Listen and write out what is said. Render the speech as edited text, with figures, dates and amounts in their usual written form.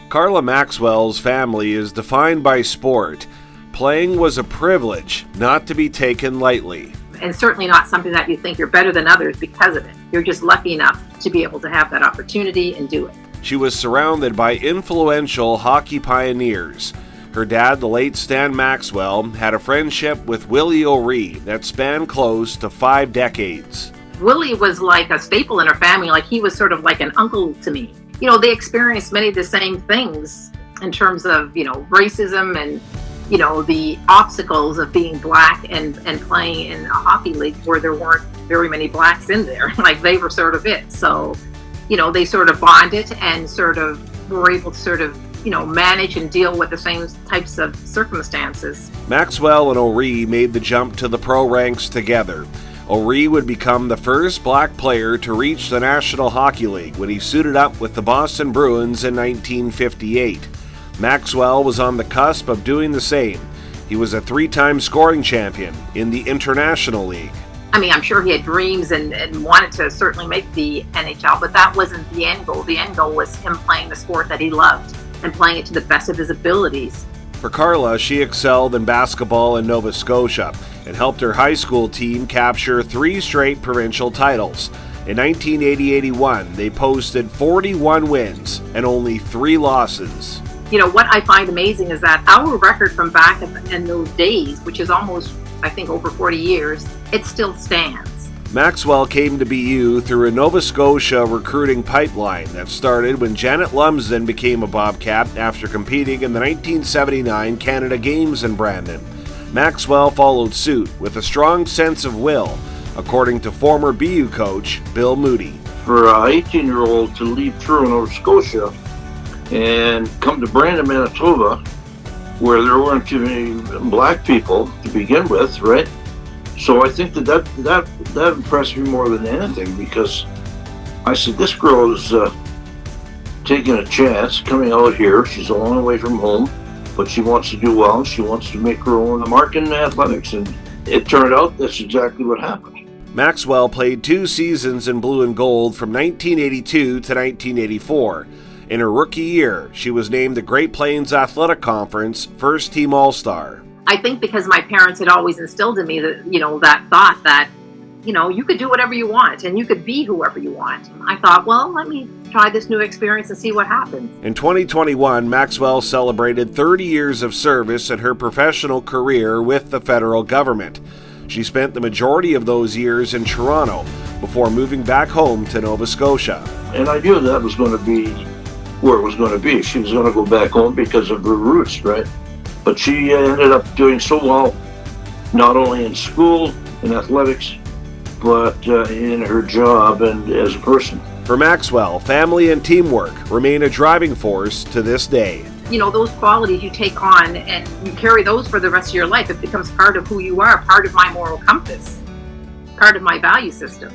Carla Maxwell's family is defined by sport. Playing was a privilege, not to be taken lightly. And certainly not something that you think you're better than others because of it. You're just lucky enough to be able to have that opportunity and do it. She was surrounded by influential hockey pioneers. Her dad, the late Stan Maxwell, had a friendship with Willie O'Ree that spanned close to 5 decades. Willie was like a staple in our family, like he was sort of like an uncle to me. They experienced many of the same things in terms of, racism and, the obstacles of being black and playing in a hockey league where there weren't very many blacks in there. Like they were sort of it. So, they sort of bonded and sort of were able to sort of, manage and deal with the same types of circumstances. Maxwell and O'Ree made the jump to the pro ranks together. O'Ree would become the first black player to reach the National Hockey League when he suited up with the Boston Bruins in 1958. Maxwell was on the cusp of doing the same. He was a 3-time scoring champion in the International League. I'm sure he had dreams and wanted to certainly make the NHL, but that wasn't the end goal. The end goal was him playing the sport that he loved and playing it to the best of his abilities. For Carla, she excelled in basketball in Nova Scotia and helped her high school team capture 3 straight provincial titles. In 1980-81, they posted 41 wins and only 3 losses. What I find amazing is that our record from back in those days, which is almost, I think, over 40 years, it still stands. Maxwell came to BU through a Nova Scotia recruiting pipeline that started when Janet Lumsden became a Bobcat after competing in the 1979 Canada Games in Brandon. Maxwell followed suit with a strong sense of will, according to former BU coach Bill Moody. For an 18-year-old to leave through Nova Scotia and come to Brandon, Manitoba, where there weren't too many black people to begin with, right? So I think that impressed me more than anything, because I said, this girl is taking a chance coming out here. She's a long way from home, but she wants to do well. She wants to make her own mark in athletics, and it turned out that's exactly what happened. Maxwell played 2 seasons in blue and gold from 1982 to 1984. In her rookie year, she was named the Great Plains Athletic Conference First Team All-Star. I think because my parents had always instilled in me that, that thought that, you could do whatever you want and you could be whoever you want. I thought, well, let me try this new experience and see what happens. In 2021, Maxwell celebrated 30 years of service in her professional career with the federal government. She spent the majority of those years in Toronto before moving back home to Nova Scotia. And I knew that was going to be where it was going to be. She was going to go back home because of her roots, right? But she ended up doing so well, not only in school, in athletics, but in her job and as a person. For Maxwell, family and teamwork remain a driving force to this day. Those qualities you take on and you carry those for the rest of your life. It becomes part of who you are, part of my moral compass, part of my value system.